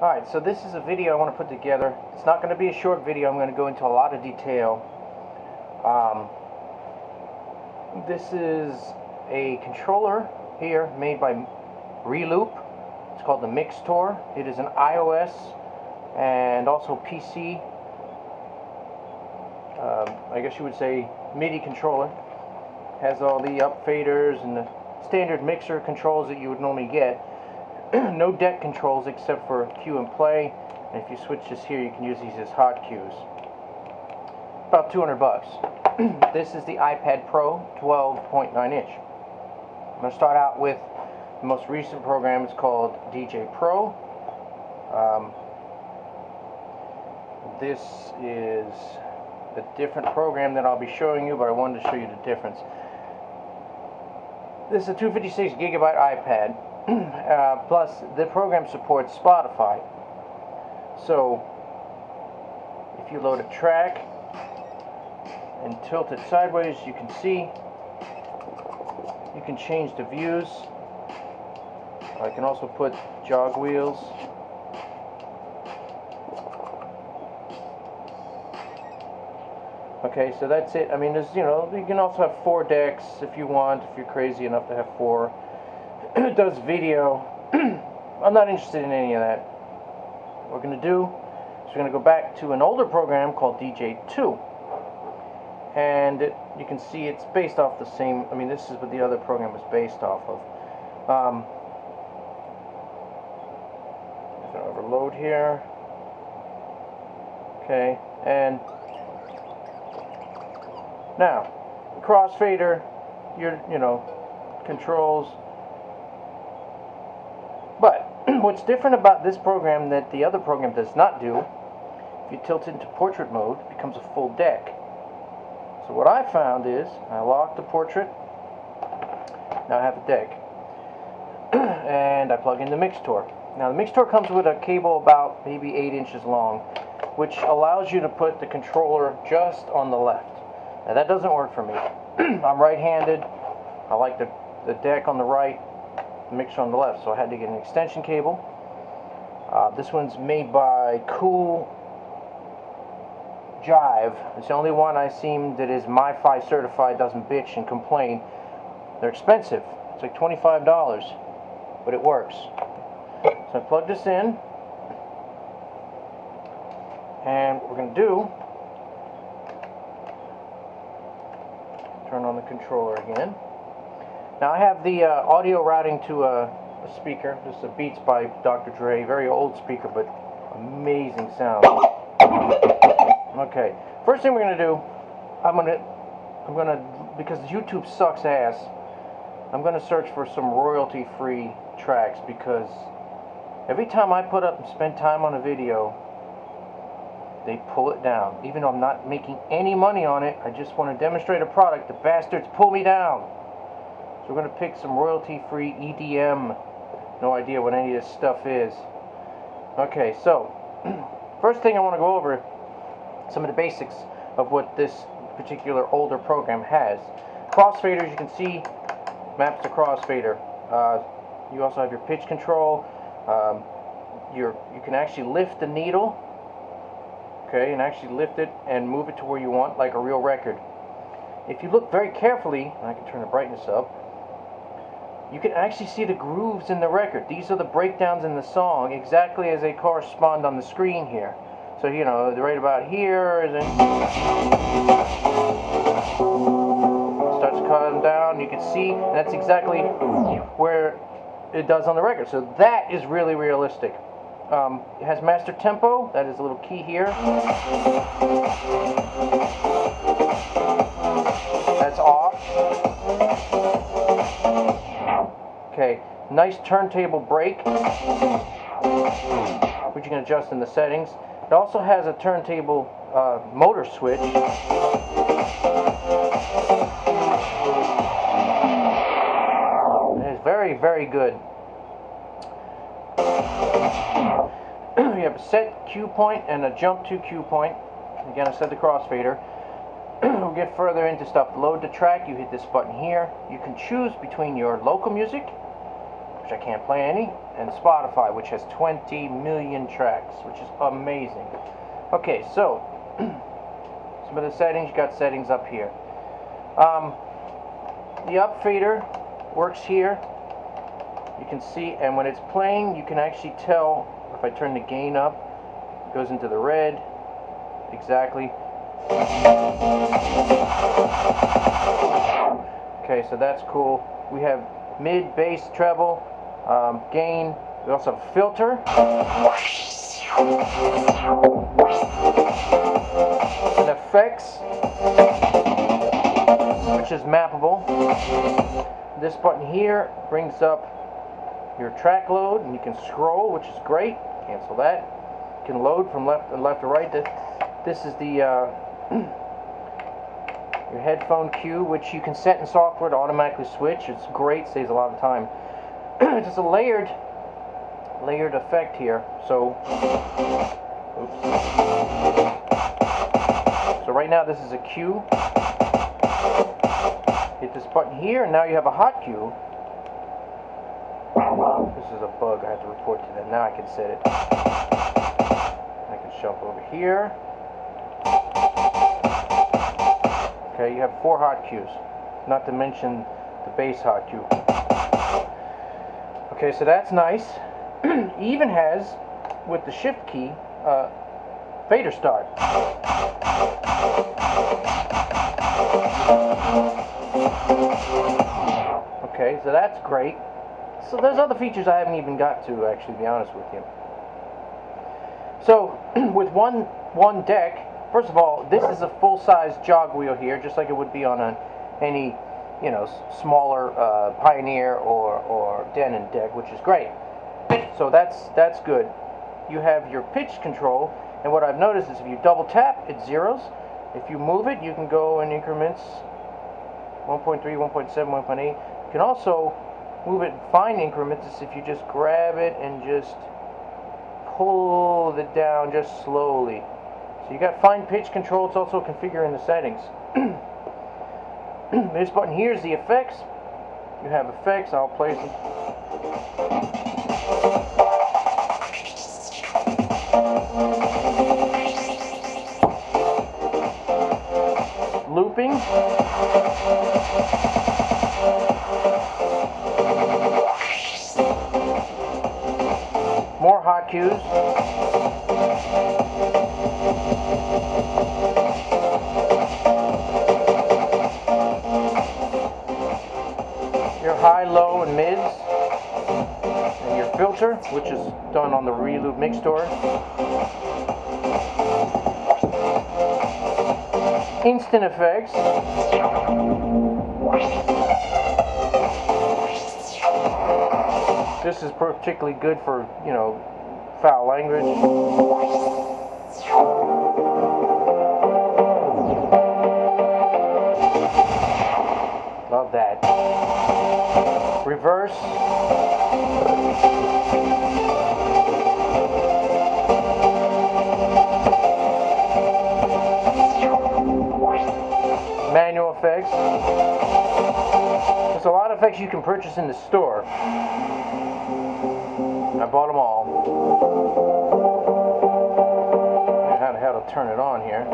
Alright, so this is a video I want to put together. It's not going to be a short video. I'm going to go into a lot of detail. This is a controller here made by Reloop. It's called the Mixtour. It is an iOS and also PC, I guess you would say MIDI controller. Has all the up faders and the standard mixer controls that you would normally get. No deck controls except for cue and play, and if you switch this here you can use these as hot cues. About 200 bucks. This is the iPad Pro 12.9 inch. I'm going to start out with the most recent program. It's called DJAY Pro. This is a different program that I'll be showing you, but I wanted to show you the difference. This is a 256 gigabyte iPad. Plus, the program supports Spotify. So, if you load a track and tilt it sideways, you can see. You can change the views. I can also put jog wheels. Okay, so that's it. I mean, there's, you can also have 4 decks if you want, if you're crazy enough to have 4. It does video. I'm not interested in any of that. What we're going to do is we're going to go back to an older program called DJAY 2. And you can see it's based off the same, I mean, this is what the other program was based off of. I'm going to overload here. Okay, and now, Crossfader, controls. But what's different about this program that the other program does not do, if you tilt it into portrait mode, it becomes a full deck. So what I found is, I lock the portrait, now I have a deck. And I plug in the Mixtour. Now the Mixtour comes with a cable about maybe 8 inches long, which allows you to put the controller just on the left. Now that doesn't work for me. I'm right-handed. I like the deck on the right, the mixer on the left, so I had to get an extension cable. This one's made by Cool Jive. It's the only one I seen that is MiFi certified, doesn't bitch and complain. They're expensive. It's like $25, but it works. So I plug this in, and what we're going to do, turn on the controller again. Now I have the audio routing to a speaker. This is a Beats by DJAY, very old speaker, but amazing sound. Okay, first thing we're gonna do, I'm gonna because YouTube sucks ass, I'm gonna search for some royalty-free tracks, because every time I put up and spend time on a video, they pull it down. Even though I'm not making any money on it, I just want to demonstrate a product. The bastards pull me down. So we're going to pick some royalty-free EDM. No idea what any of this stuff is. Okay, so first thing I want to go over some of the basics of what this particular older program has. Crossfader, as you can see, maps to Crossfader. You also have your pitch control. You can actually lift the needle. Okay, and actually lift it and move it to where you want, like a real record. If you look very carefully, and I can turn the brightness up, you can actually see the grooves in the record. These are the breakdowns in the song, exactly as they correspond on the screen here. So, right about here is starts to come down, you can see, and that's exactly where it does on the record. So that is really realistic. It has master tempo. That is a little key here. That's off. Okay, nice turntable break, which you can adjust in the settings. It also has a turntable motor switch. It is very, very good. You have a set cue point and a jump to cue point. Again, I said the Crossfader. We'll get further into stuff. Load the track, you hit this button here. You can choose between your local music, which I can't play any, and Spotify, which has 20 million tracks, which is amazing. Okay, so some of the settings, you got settings up here. The up fader works here. You can see, and when it's playing, you can actually tell, if I turn the gain up, it goes into the red, exactly. Okay, so that's cool. We have mid, bass, treble, gain. We also have a filter. And effects, which is mappable. This button here brings up your track load, and you can scroll, which is great. Cancel that. You can load from left to right. This is the your headphone cue, which you can set in software to automatically switch. It's great, saves a lot of time. It's just a layered effect here. So, oops. So right now this is a cue. Hit this button here, and now you have a hot cue. This is a bug. I have to report to them. Now I can set it. I can jump over here. Okay, you have 4 hot cues, not to mention the bass hot cue. Okay, so that's nice. Even has, with the shift key, fader start. Okay, so that's great. So there's other features I haven't even got to, actually, to be honest with you. So with one deck, first of all, this is a full-size jog wheel here, just like it would be on any, you know, smaller Pioneer or Denon deck, which is great. So that's good. You have your pitch control, and what I've noticed is if you double tap, it zeros. If you move it, you can go in increments 1.3, 1.7, 1.8. You can also move it in fine increments if you just grab it and just pull it down just slowly. So you got fine pitch control. It's also configured in the settings. This button here is the effects. You have effects. I'll place them. Looping. More hot cues. Your high, low, and mids. And your filter, which is done on the Reloop Mixtour. Instant effects. This is particularly good for, you know, foul language. Love that. Reverse. Manual effects. There's a lot of effects you can purchase in the store. I bought them all. How the hell to turn it on here?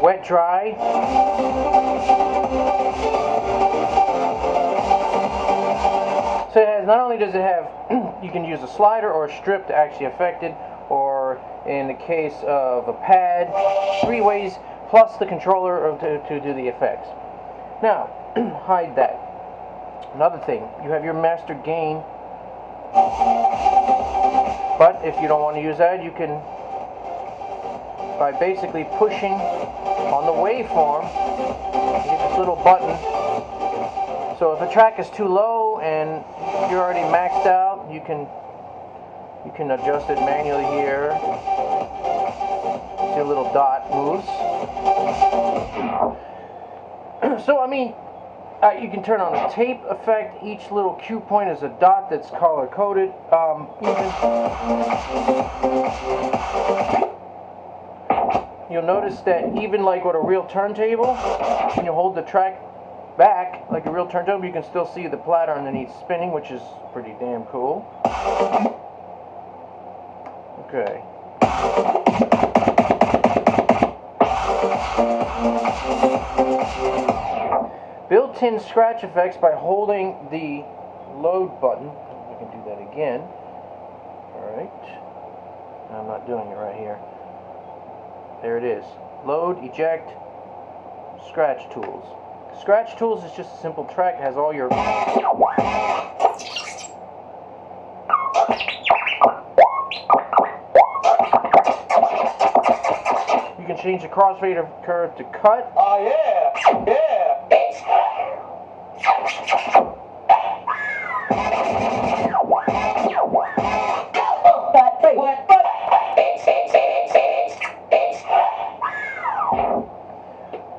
Wet, dry. So it has, not only does it have, you can use a slider or a strip to actually affect it, or in the case of a pad, 3 ways, plus the controller to do the effects. Now, hide that. Another thing, you have your master gain, but if you don't want to use that, you can, by basically pushing on the waveform, you get this little button. So if a track is too low and you're already maxed out, you can adjust it manually here. See a little dot moves. So I mean, You can turn on the tape effect. Each little cue point is a dot that's color coded. You'll notice that even like with a real turntable, when you hold the track back like a real turntable, you can still see the platter underneath spinning, which is pretty damn cool. Okay. Built-in scratch effects by holding the load button. I can do that again. Alright. I'm not doing it right here. There it is. Load, eject, scratch tools. Scratch tools is just a simple track. It has all your... You can change the crossfader curve to cut. Oh yeah! Yeah!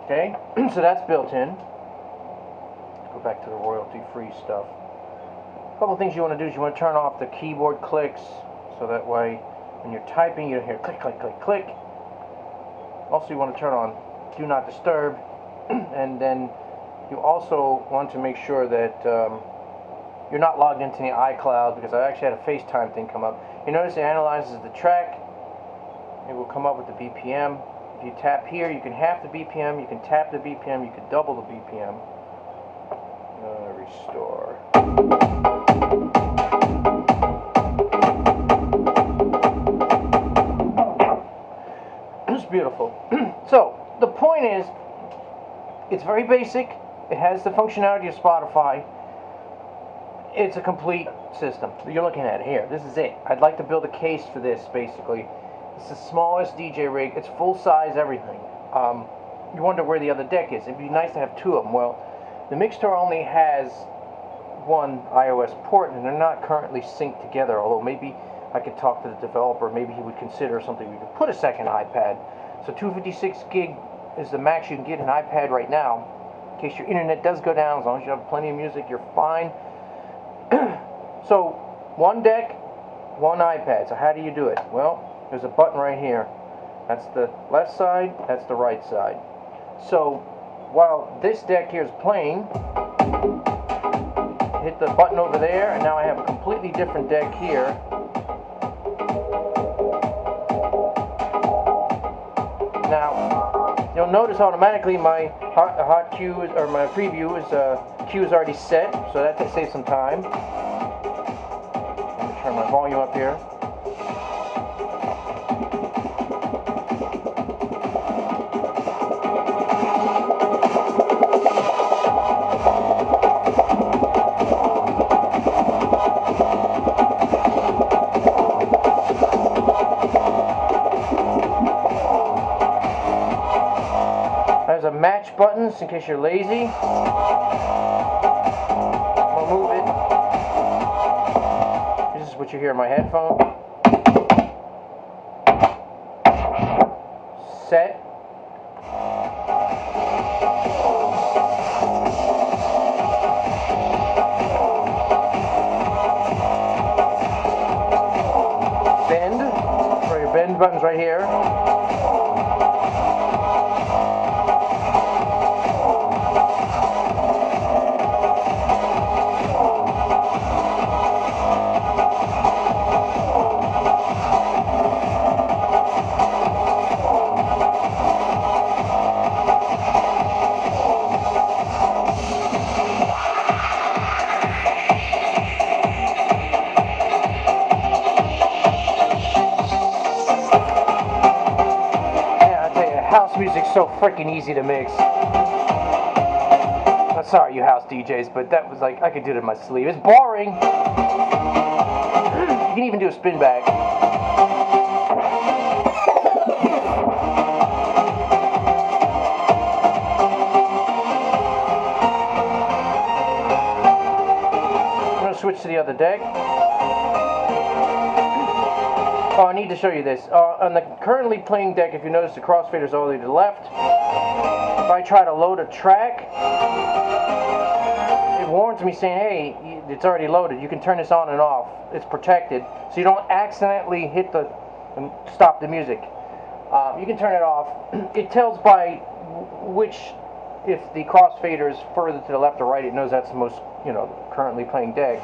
Okay, so that's built in. Go back to the royalty-free stuff. A couple things you want to do is you want to turn off the keyboard clicks, so that way when you're typing you hear click, click, click, click. Also you want to turn on Do Not Disturb, and then you also want to make sure that you're not logged into the iCloud, because I actually had a FaceTime thing come up. You notice it analyzes the track. It will come up with the BPM. If you tap here, you can half the BPM, you can tap the BPM, you can double the BPM. Restore. It's beautiful. So, the point is, it's very basic. It has the functionality of Spotify. It's a complete system. You're looking at it here. This is it. I'd like to build a case for this, basically. It's the smallest DJ rig. It's full size, everything. You wonder where the other deck is. It'd be nice to have two of them. Well, the Mixtour only has one iOS port, and they're not currently synced together, although maybe I could talk to the developer. Maybe he would consider something. We could put a second iPad. So 256 gig is the max you can get an iPad right now. In case your internet does go down, as long as you have plenty of music, you're fine. So, one deck, one iPad. So how do you do it? Well, there's a button right here. That's the left side, that's the right side. So, while this deck here is playing, hit the button over there, and now I have a completely different deck here. Now, you'll notice automatically my hot cue is, or my preview is cue is already set, so that saves some time. Let me turn my volume up here. There's a match buttons in case you're lazy. I'll move it. This is what you hear in my headphone. Set. Bend. For your bend buttons right here. House music's so freaking easy to mix. I'm sorry, you house DJs, but that was like, I could do it in my sleep. It's boring. You can even do a spin back. I'm going to switch to the other deck. Oh, I need to show you this. On the currently playing deck, if you notice, the crossfader is all the way to the left. If I try to load a track, warns me saying, hey, it's already loaded. You can turn this on and off. It's protected, so you don't accidentally hit the stop the music. You can turn it off. It tells by which, if the crossfader is further to the left or right, it knows that's the most, currently playing deck.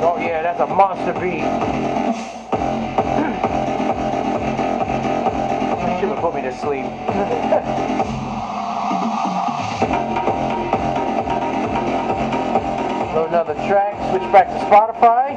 Oh yeah, that's a monster beat. Should have put me to sleep. Load another track, switch back to Spotify.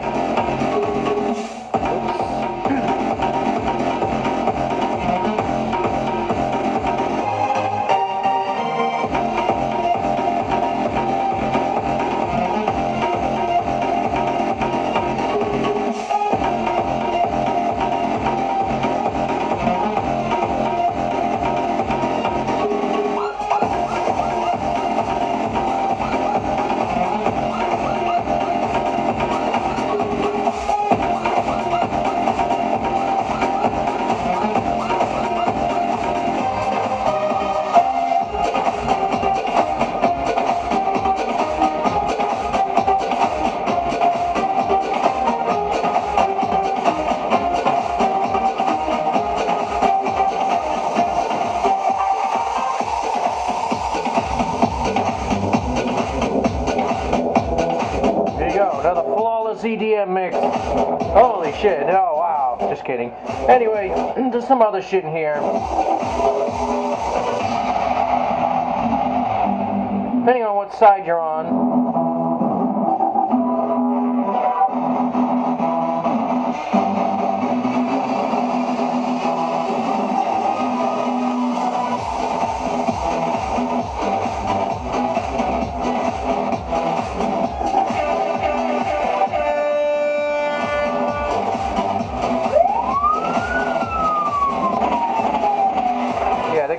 Another flawless EDM mix. Holy shit. Oh, wow. Just kidding. Anyway, there's some other shit in here. Depending on what side you're on.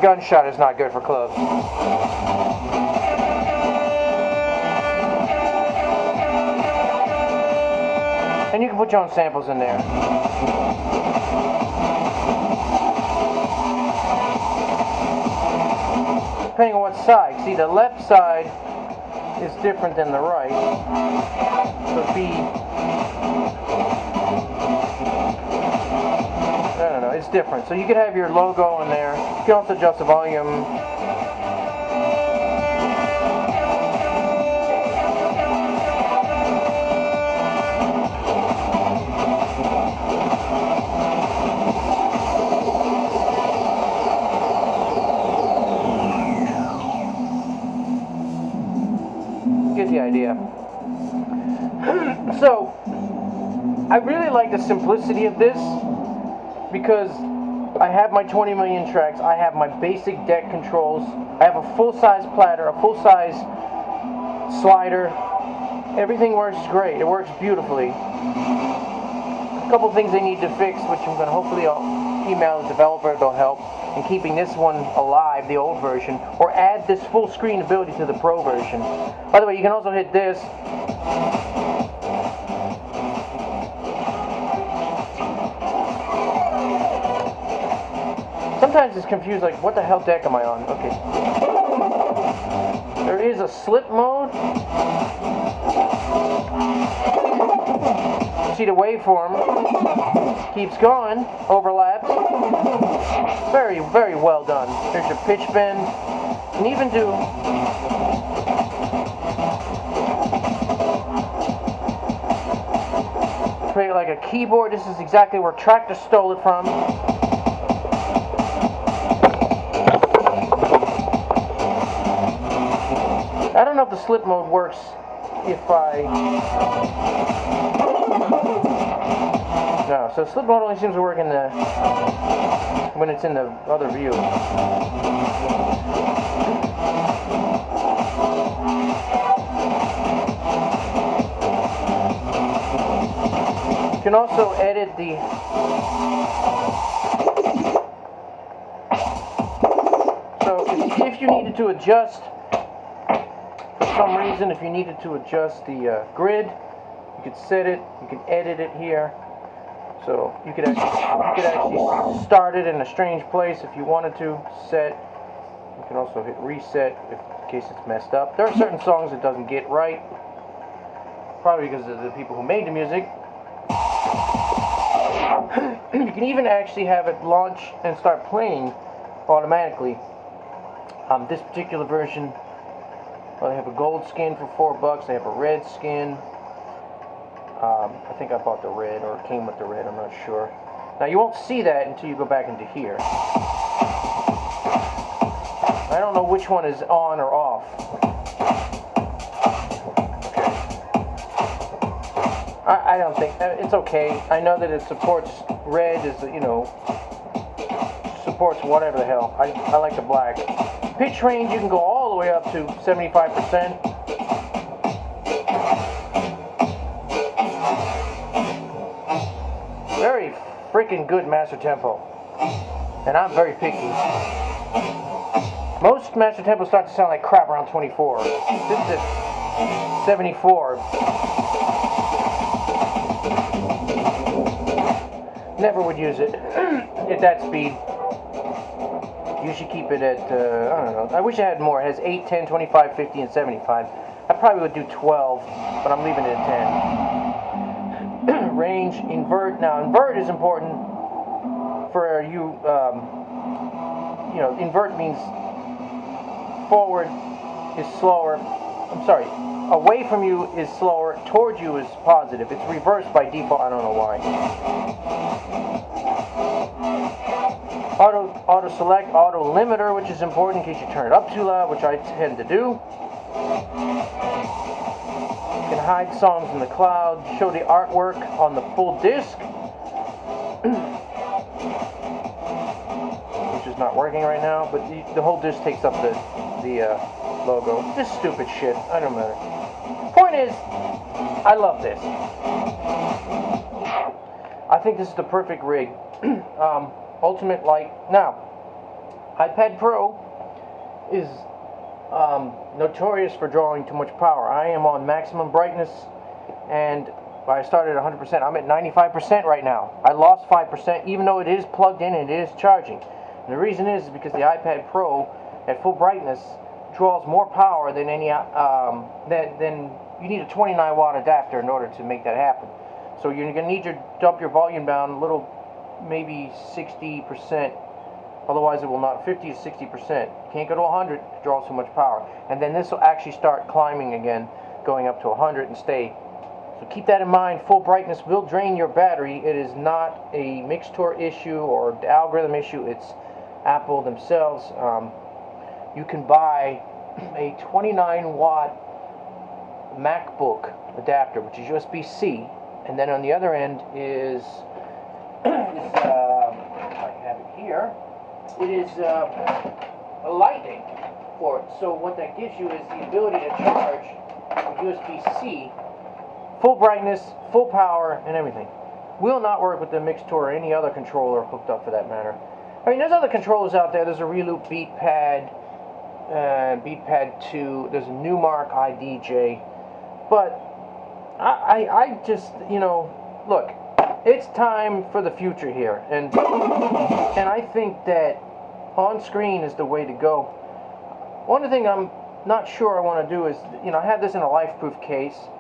Gunshot is not good for clubs. And you can put your own samples in there. Depending on what side. See, the left side is different than the right. So I don't know, it's different. So you could have your logo in there. You can also adjust the volume. Get the idea. So, I really like the simplicity of this, because I have my 20 million tracks, I have my basic deck controls, I have a full-size platter, a full-size slider. Everything works great. It works beautifully. A couple things they need to fix, which I'm going to hopefully email the developer, they'll help in keeping this one alive, the old version, or add this full screen ability to the Pro version. By the way, you can also hit this. Sometimes it's confused, like, what the hell deck am I on? Okay. There is a slip mode. See the waveform. Keeps going. Overlaps. Very, very well done. There's your pitch bend. And even do... create like a keyboard. This is exactly where Tractor stole it from. I don't know if the slip mode works if I... No, so slip mode only seems to work in the... when it's in the other view. You can also edit the... So if you needed to adjust some reason, if you needed to adjust the grid, you could set it, you can edit it here. So you could actually start it in a strange place if you wanted to. Set. You can also hit reset in case it's messed up. There are certain songs it doesn't get right, probably because of the people who made the music. You can even actually have it launch and start playing automatically. This particular version, well, they have a gold skin for $4. They have a red skin. I think I bought the red, or it came with the red, I'm not sure. Now you won't see that until you go back into here. I don't know which one is on or off. Okay. I don't think, it's okay. I know that it supports red, is, you know, supports whatever the hell. I like the black. Pitch range, you can go all the way up to 75%. Very freaking good master tempo. And I'm very picky. Most master tempos start to sound like crap around 24. This is 74. Never would use it at that speed. You should keep it at, I don't know. I wish I had more. It has 8, 10, 25, 50, and 75. I probably would do 12, but I'm leaving it at 10. Range, invert. Now, invert is important for you, you know, invert means forward is slower. I'm sorry, away from you is slower, towards you is positive. It's reversed by default, I don't know why. Auto select, auto limiter, which is important in case you turn it up too loud, which I tend to do. You can hide songs in the cloud, show the artwork on the full disc, which is not working right now, but the whole disc takes up the logo. This stupid shit, I don't matter. Point is, I love this. I think this is the perfect rig. Ultimate light. Now, iPad Pro is notorious for drawing too much power. I am on maximum brightness, and I started at 100%. I'm at 95% right now. I lost 5%, even though it is plugged in and it is charging. And the reason is because the iPad Pro at full brightness draws more power than any than you need a 29 watt adapter in order to make that happen. So you're gonna need to dump your volume down a little, maybe 60%. Otherwise, it will not. 50 to 60%. Can't go to 100. It draws too much power. And then this will actually start climbing again, going up to 100 and stay. So keep that in mind. Full brightness will drain your battery. It is not a Mixtour issue or the Algoriddim issue. It's Apple themselves. You can buy a 29 watt MacBook adapter, which is USB-C, and then on the other end is I have it here. It is a lightning port. So what that gives you is the ability to charge USB-C, full brightness, full power, and everything. Will not work with the Mixtour or any other controller hooked up for that matter. I mean, there's other controllers out there. There's a Reloop Beatpad, Beatpad 2. There's a Newmark DJAY. But I just, you know, look, it's time for the future here, and I think that on screen is the way to go. One thing I'm not sure I want to do is, you know, I have this in a life-proof case.